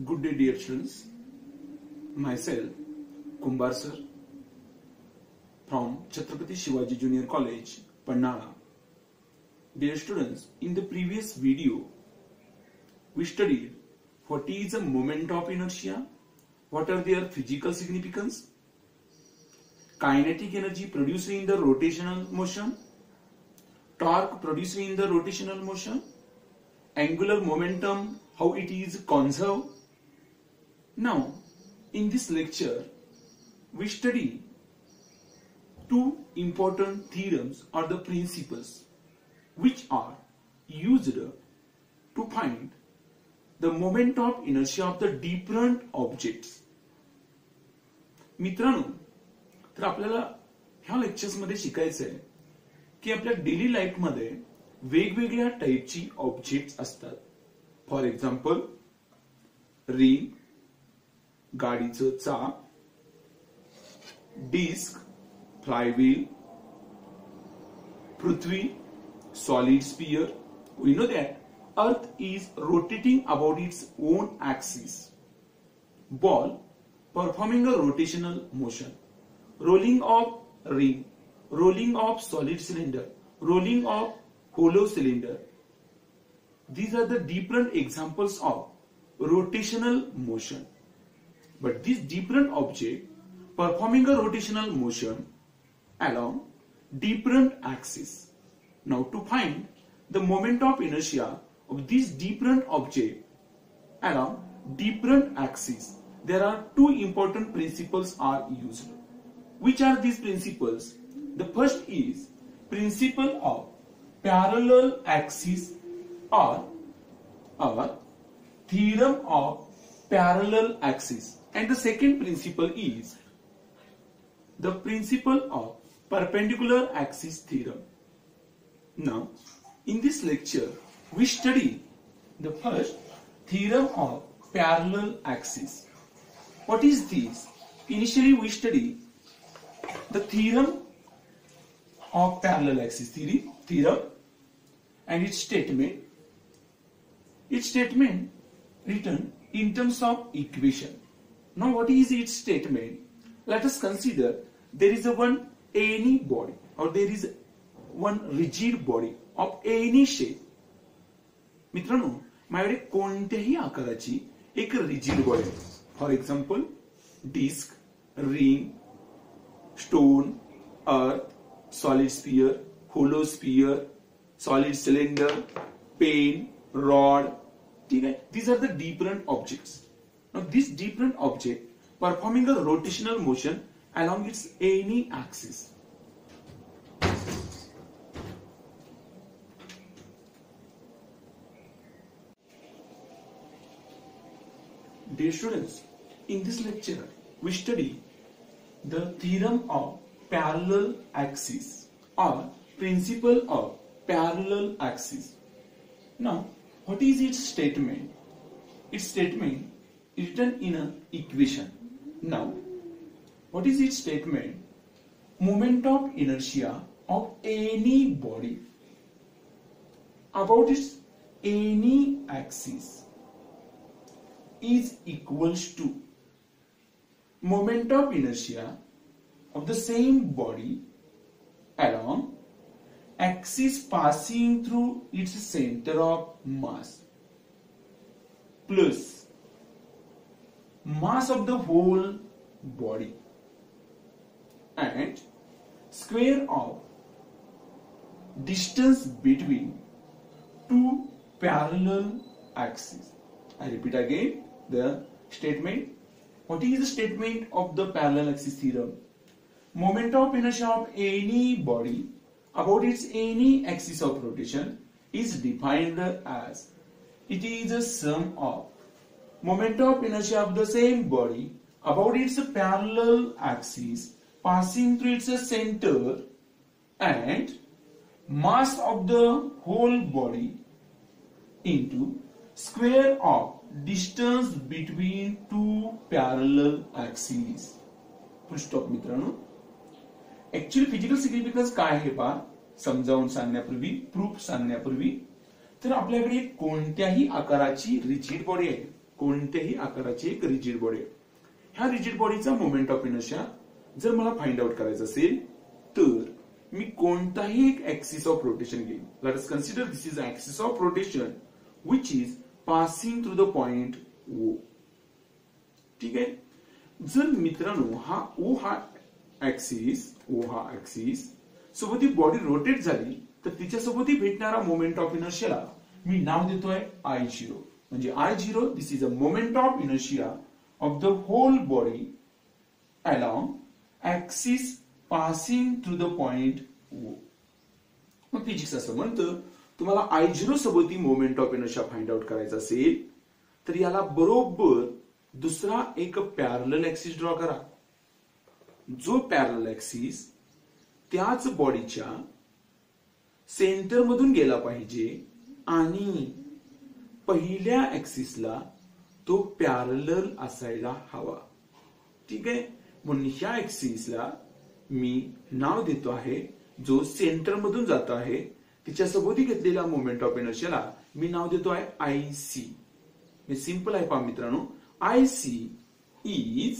Good day, dear students. Myself, Kumbar sir, from Chhatrapati Shivaji Junior College, Pannala. Dear students, in the previous video, we studied what is a moment of inertia, what are their physical significance, kinetic energy produced in the rotational motion, torque produced in the rotational motion, angular momentum, how it is conserved. Now, in this lecture, we study two important theorems or the principles which are used to find the moment of inertia of the different objects. मित्रांनो, तर आपल्याला ह्या lectures मध्ये शिकायचं आहे की आपल्या daily life मध्ये वेगवेगळ्या टाइपची ऑब्जेक्ट्स असतात. फॉर एक्झाम्पल, रिंग, गाडीचं चाक, डिस्क, फ्लायव्हील, पृथ्वी, solid sphere. We know that Earth is rotating about its own axis. Ball performing a rotational motion. Rolling of ring, rolling of solid cylinder, rolling of hollow cylinder. These are the different examples of rotational motion. But this different object performing a rotational motion along different axes. Now, to find the moment of inertia of these different objects along different axes, there are two important principles are used. Which are these principles? The first is principle of parallel axis or theorem of parallel axis, and the second principle is the principle of perpendicular axis theorem. Now, in this lecture, we study the first theorem of parallel axis. What is this? Initially, we study the theorem of parallel axis theorem and its statement. Its statement written in terms of equation. Now, what is its statement? Let us consider there is any body, or there is one rigid body of any shape. मित्रांनो, माझ्याकडे कोणत्याही आकाराची एक rigid body आहे. For example, disc, ring, stone, earth, solid sphere, hollow sphere, solid cylinder, pen, rod. ठीक आहे. These are the different objects. Now, this different object performing a rotational motion along its any axis. Dear students, in this lecture, we study the theorem of parallel axis or principle of parallel axis. Now, what is its statement? Its statement is written in an equation. Now, what is its statement? Moment of inertia of any body about its any axis is equals to moment of inertia of the same body along axis passing through its center of mass plus mass of the whole body and square of distance between two parallel axes. I repeat again the statement. What is the statement of the parallel axis theorem? Moment of inertia of any body about its any axis of rotation is defined as it is a sum of moment of inertia of the same body about its parallel axis passing through its center and mass of the whole body into square of distance between two parallel axes. Full stop मित्रांनो. Actually physical significance काय आहे पहा समजावून सांगण्यापूर्वी, proof सांगण्यापूर्वी, तर आपल्याकडे कोणत्याही आकाराची rigid body आहे. कोणत्याही आकाराची एक रिजिड बॉडी आहे. ह्या रिजिड बॉडीचा मोमेंट ऑफ इनर्शिया जर मला फाइंड आउट करायचं असेल तर मी कोणताही एक ऍक्सिस ऑफ रोटेशन घेईन. Late us consider this is axis of rotation which is passing through the point O. ठीक आहे. जर मित्रांनो हा O हा ऍक्सिस सोबत ही बॉडी रोटेट झाली तर तिच्यासोबत भेटणारा मोमेंट ऑफ इनर्शियाला मी नाव देतोय I0. म्हणजे I0 this is a moment of inertia of the whole body along axis passing through the point O. मग फिजिक्स असं म्हणतं तुम्हाला I0 सोबत moment of inertia find out करायचा असेल तर याला बरोबर दुसरा एक पॅरलल ऍक्सिस ड्रॉ करा. जो पॅरलल ऍक्सिस त्याच बॉडीच्या सेंटर मधून गेला पाहिजे आणि पहिल्या ऍक्सिसला तो पॅरलल असायला हवा. ठीक आहे. म्हणून ह्या ऍक्सिसला मी नाव देतो आहे जो सेंटर मधून जात आहे तिच्यासोबत घेतलेल्या मोमेंट ऑफ इनर्शियाला मी नाव देतो आहे IC. हे सिंपल आहे पहा मित्रांनो. IC is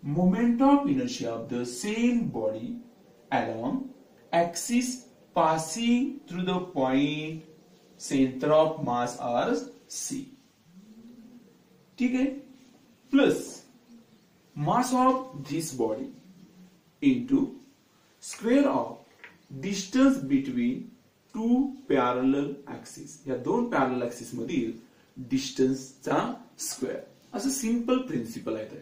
moment of inertia of the same body along axis passing through the point center of mass or C. ठीक है. Plus mass of this body into square of distance between two parallel axes. या दोन parallel axis मधील डिस्टन्सचा square असं simple principal आहे.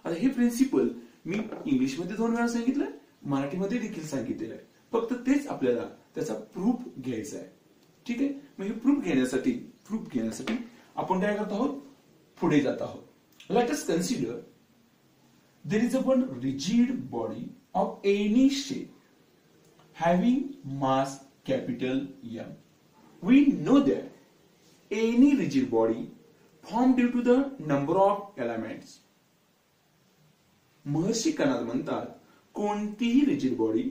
आता हे principal मी English मध्ये 2 वेळा सांगितलंय, मराठीमध्ये देखील सांगितलेलं आहे. फक्त तेच आपल्याला त्याचा प्रूफ घ्यायचा आहे. ठीक आहे. मग हे प्रूफ घेण्यासाठी आपण काय करत आहोत, पुढे जात आहोत. Let us consider there is a one rigid body of any shape having mass capital M. We know that any rigid body formed due to the number of elements. महर्षी कणाद म्हणतात कोणतीही रिजिड बॉडी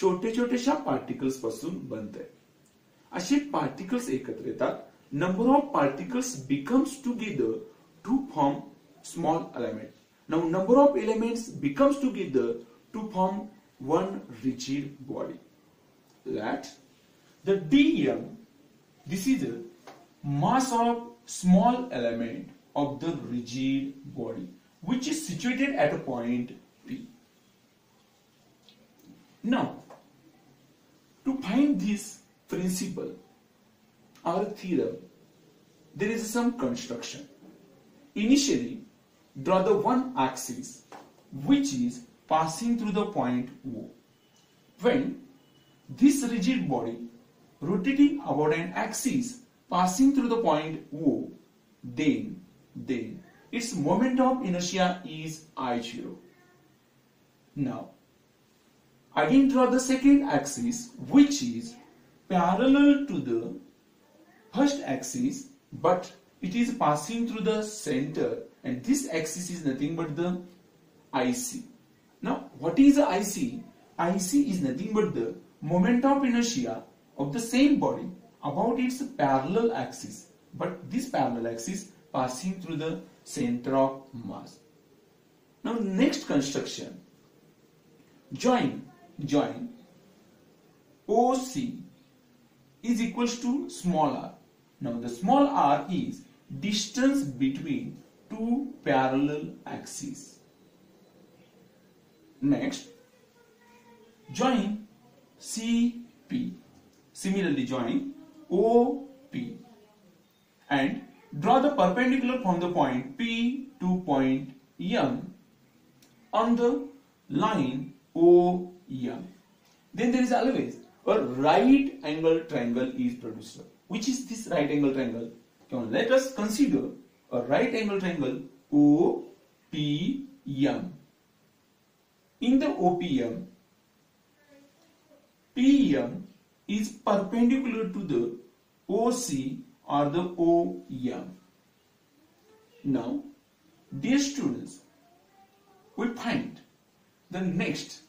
छोटे छोटेशा particles पासून बनते. असे particles एकत्र येतात. Number of particles becomes together to form small element. Now number of elements becomes together to form one rigid body. Let the dm, this is the mass of small element of the rigid body which is situated at a point P. Now, to find this principle or theorem, there is some construction. Initially, draw the one axis which is passing through the point O. When this rigid body rotating about an axis passing through the point O, then its moment of inertia is I0. Now, again draw the second axis which is parallel to the first axis but it is passing through the center and this axis is nothing but the IC. Now, what is the IC? IC is nothing but the moment of inertia of the same body about its parallel axis, but this parallel axis passing through the center of mass. Now next construction, join OC is equals to small r. Now the small r is distance between two parallel axes. Next, join CP. Similarly, join OP and draw the perpendicular from the point P to point M on the line OM. Then there is always a right angle triangle is produced. Which is this right angle triangle? Now let us consider a right angle triangle OPM. In the OPM, PM is perpendicular to the OC or the OM. Now, dear students, we find the next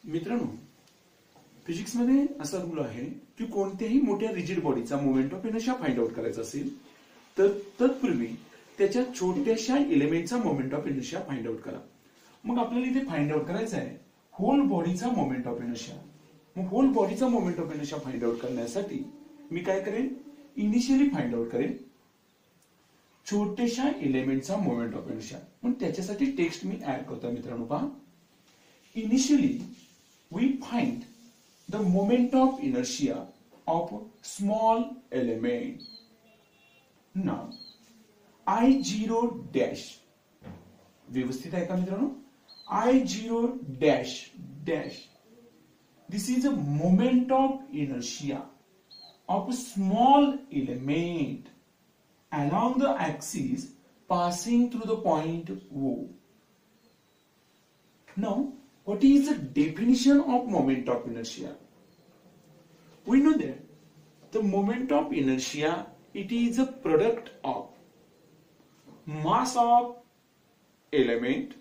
मित्रांनो physics मध्ये असा rule आहे की कोणत्याही मोठ्या rigid बॉडीचा moment of inertia find out करायचा असेल तर तत्पूर्वी त्याच्या छोट्याशा एलिमेंटचा moment of inertia find out करा. मग आपल्याला इथे फाइंड आउट करायचा आहे होल बॉडीचा मोमेंट ऑफ इनर्शिया. मग होल बॉडीचा moment of inertia find out करण्यासाठी मी काय करेन, इनिशियली फाइंड आउट करेन छोट्याशा एलिमेंटचा मोमेंट ऑफ इनर्शिया. पण त्याच्यासाठी टेक्स्ट मी ऍड करतो मित्रांनो. पहा, initially we find the moment of inertia of small element. Now I0 dash, व्यवस्थित आहे का मित्रांनो, I0 dash dash, this is a moment of inertia of a small element along the axis passing through the point O. Now, what is the definition of moment of inertia? We know that the moment of inertia, it is a product of mass of element,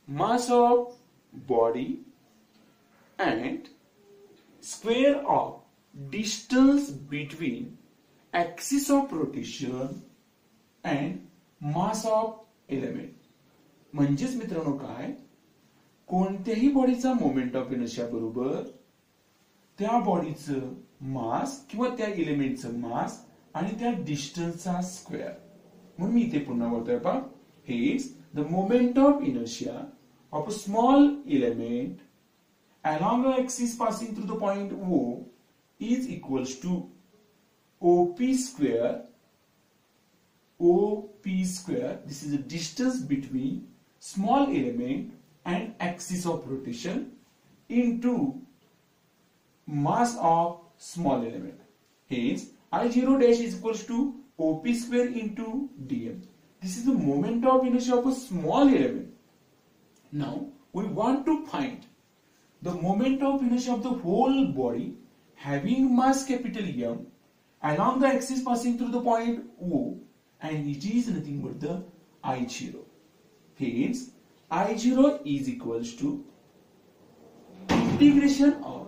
mass of body, and square of distance between axis of rotation and mass of element. म्हणजेच मित्रांनो काय, कोणत्याही बॉडीचा moment of inertia बरोबर त्या बॉडीचं मास किंवा त्या एलिमेंटचं मास आणि त्या डिस्टन्सचा स्क्वेअर. म्हणून मी इथे पुन्हा बोलतोय पहा, हे is the moment of inertia of a small element along the axis passing through the point O is equals to OP square. OP square, this is the distance between small element and axis of rotation into mass of small element. Hence, I0 dash is equals to OP square into dm. This is the moment of inertia of a small element. Now, we want to find the moment of inertia of the whole body having mass capital M along the axis passing through the point O, and it is nothing but the I0. Hence, I0 is equals to integration of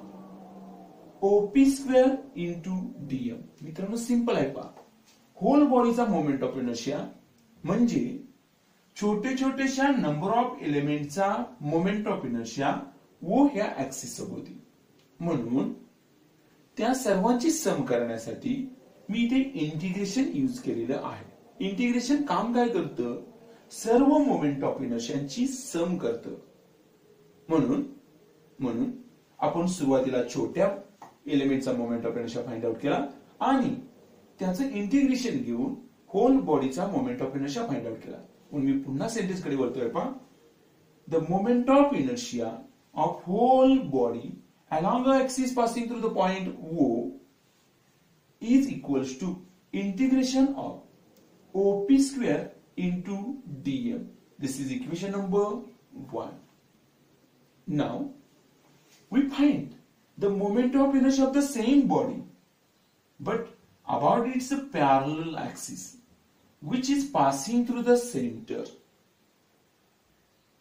OP square into dm. मित्रांनो simple आहे पहा, whole बॉडीचा moment of inertia म्हणजे छोटे छोटेशा number of एलिमेंटचा moment of inertia वो ह्या ऍक्सिस सोबती. म्हणून त्या सर्वांची सम करण्यासाठी मी इथे इंटिग्रेशन यूज केलेलं आहे. इंटिग्रेशन काम काय करतं, सर्व मोमेंट ऑफ इनर्शियांची सम करतं. म्हणून आपण सुरुवातीला छोट्या एलिमेंटचा moment of inertia find out केला आणि त्याचं इंटिग्रेशन घेऊन होल बॉडीचा moment of inertia find out केला. म्हणून मी पुन्हा सेंटेन्स कडे वळतोय पहा, the moment of inertia of whole body along the axis passing through the point O is equals to integration of OP square into dm. This is equation number 1. Now, we find the moment of inertia of the same body but about its parallel axis which is passing through the center.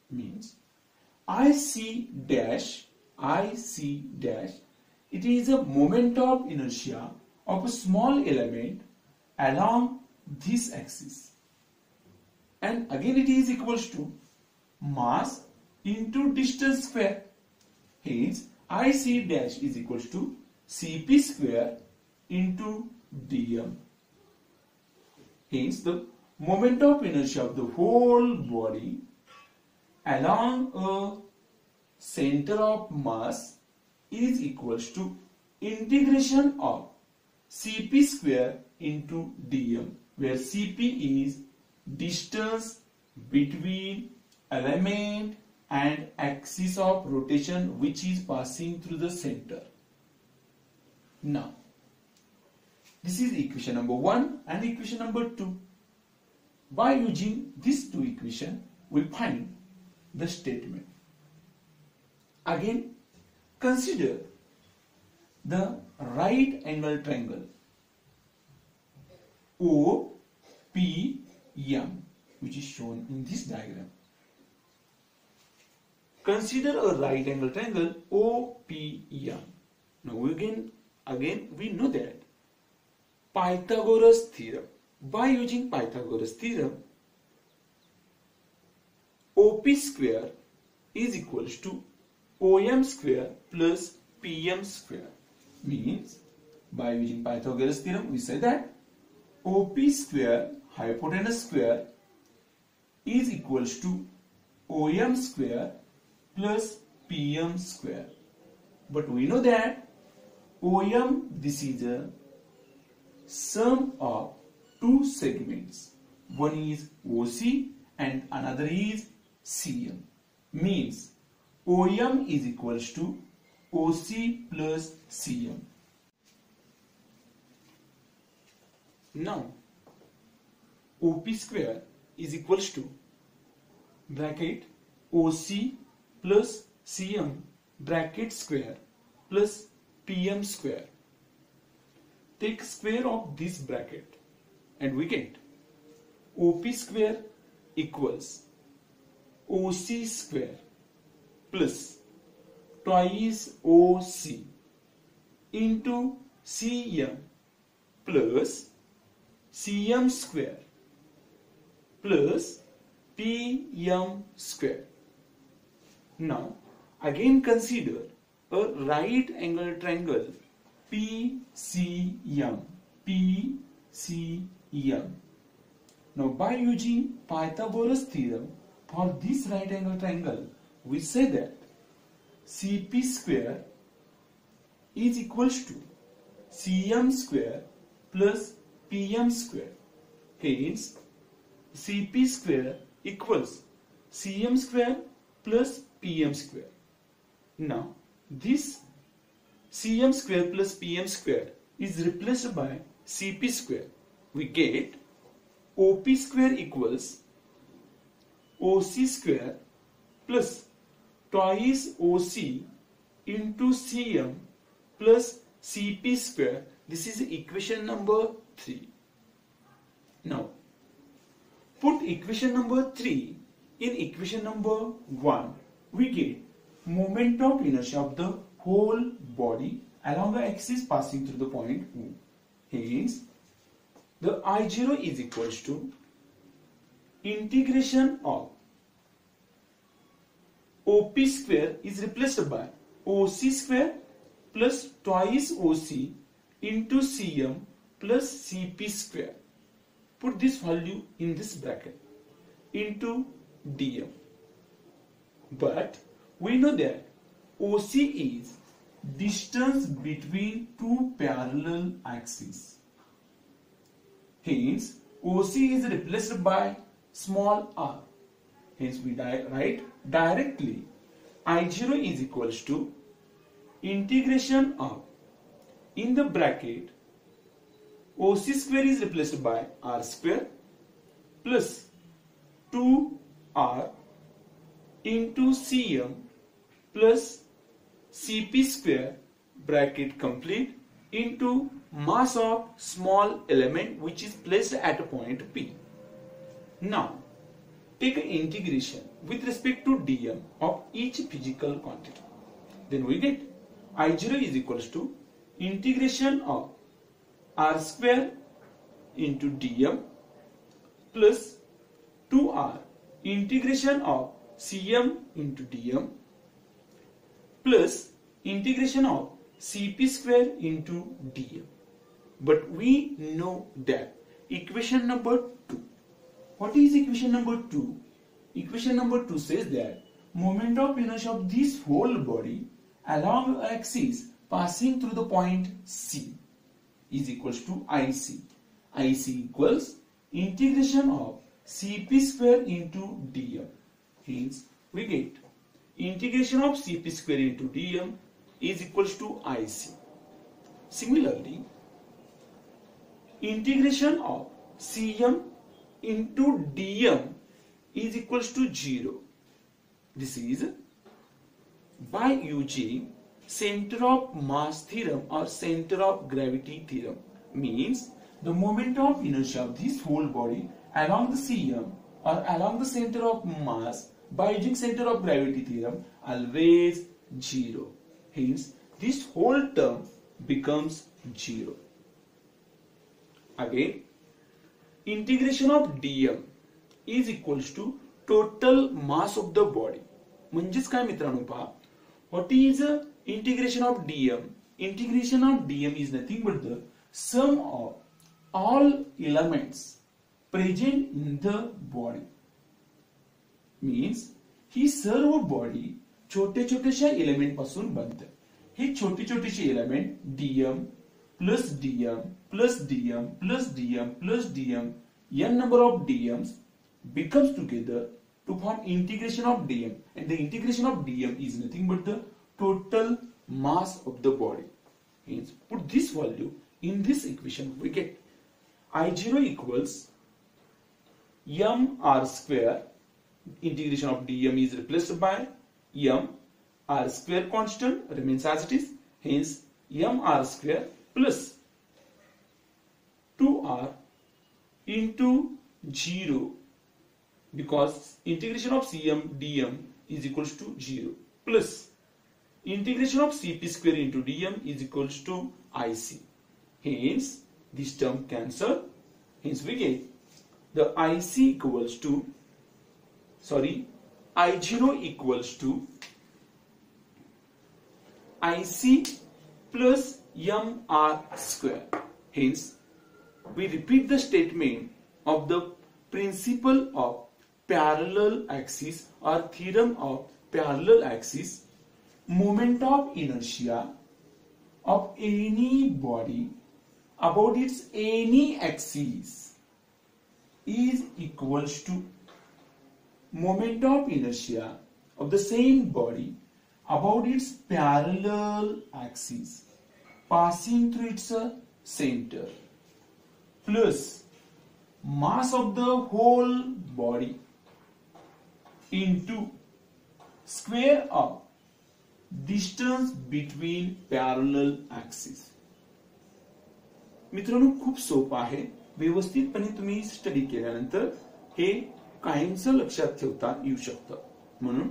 Means IC dash, it is a moment of inertia of a small element along this axis, and again it is equals to mass into distance square. Hence, IC dash is equals to CP square into dm. Hence, the moment of inertia of the whole body along a center of mass is equals to integration of Cp square into dm, where Cp is distance between element and axis of rotation which is passing through the center. Now, this is equation number 1 and equation number 2. By using these two equations, we find the statement. Again, consider the right angle triangle OPM, which is shown in this diagram. consider a right angle triangle OPM. Now again we know that Pythagoras theorem. By using Pythagoras theorem, OP square is equals to OM square plus PM square. Means by using Pythagoras theorem we say that OP square hypotenuse square is equals to OM square plus PM square. But we know that OM, this is a sum of two segments. One is OC and another is CM. Means OM is equals to OC plus CM. Now OP square is equals to bracket OC plus CM bracket square plus PM square. Take square of this bracket and we get OP square equals OC square plus twice OC into CM plus CM square plus PM square. Now again consider a right angle triangle PCM. Now by using Pythagoras theorem for this right angle triangle, we say that CP square is equals to CM square plus PM square. Hence CP square equals CM square plus PM square. Now this CM square plus PM square is replaced by CP square. We get OP square equals OC square plus twice OC into CM plus CP square. This is equation number 3. Now put equation number 3 in equation number 1. We get moment of inertia of the whole body along the axis passing through the point O. Hence the I0 is equals to integration of OP square is replaced by OC square plus twice OC into CM plus CP square. Put this value in this bracket into DM. But we know that OC is distance between two parallel axes. Hence OC is replaced by small r. Hence we write directly I0 is equals to integration of, in the bracket, OC square is replaced by r square plus 2r into CM plus CP square bracket complete into mass of small element which is placed at a point P. Now take an integration with respect to dm of each physical quantity. Then we get I0 is equals to integration of r square into dm plus 2r integration of cm into dm plus integration of cp square into dm. But we know that equation number 2. What is equation number 2? Equation number 2 says that moment of inertia of this whole body along the axis passing through the point C is equals to IC. IC equals integration of Cp square into dm. Hence we get integration of Cp square into dm is equals to IC. Similarly, integration of Cm into dm is equals to 0. This is by using center of mass theorem or center of gravity theorem. Means the moment of inertia of this whole body along the Cm or along the center of mass by using center of gravity theorem always 0. Hence, this whole term becomes 0. Again, integration of dm is equals to total mass of the body. म्हणजेच काय मित्रांनो पहा, what is integration of dm? Integration of dm is nothing but the sum of all elements present in the body. Means ही सर्व body छोटे छोटेशा element पासून बनते. हे छोटे छोटेशे element dm plus dm plus dm plus dm plus dm n number of dms becomes together to form integration of dm, and the integration of dm is nothing but the total mass of the body. Hence, put this value in this equation, we get I0 equals mr square. Integration of dm is replaced by m, r square constant remains as it is. Hence, mr square plus 2r into 0, because integration of cm dm is equals to 0, plus integration of cp square into dm is equals to ic. Hence, this term cancel. Hence, we get the ic equals to, I0 equals to ic plus mr square. Hence, we repeat the statement of the principle of parallel axis or theorem of parallel axis. Moment of inertia of any body about its any axis is equals to moment of inertia of the same body about its parallel axis passing through its center plus mass of the whole body into square of distance between parallel axis. मित्रांनो, खूप सोपं आहे. व्यवस्थितपणे तुम्ही study केल्यानंतर हे काहींचं लक्षात ठेवता येऊ शकतं. म्हणून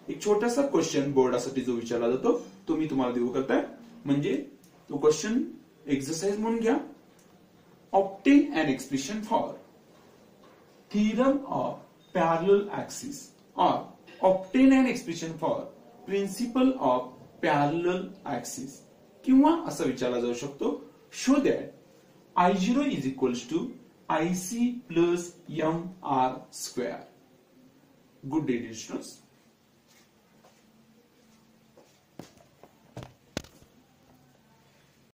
एक छोटासा क्वेश्चन बोर्डासाठी जो विचारला जातो तो मी तुम्हाला देऊ करताय. म्हणजे तो क्वेश्चन एक्सरसाइज म्हणून घ्या. Obtain an expression for theorem of parallel axis or obtain an expression for principle of parallel axis, किंवा असं विचारला जाऊ शकतो, show that I0 is equals to IC plus mr square. Good day, dear students.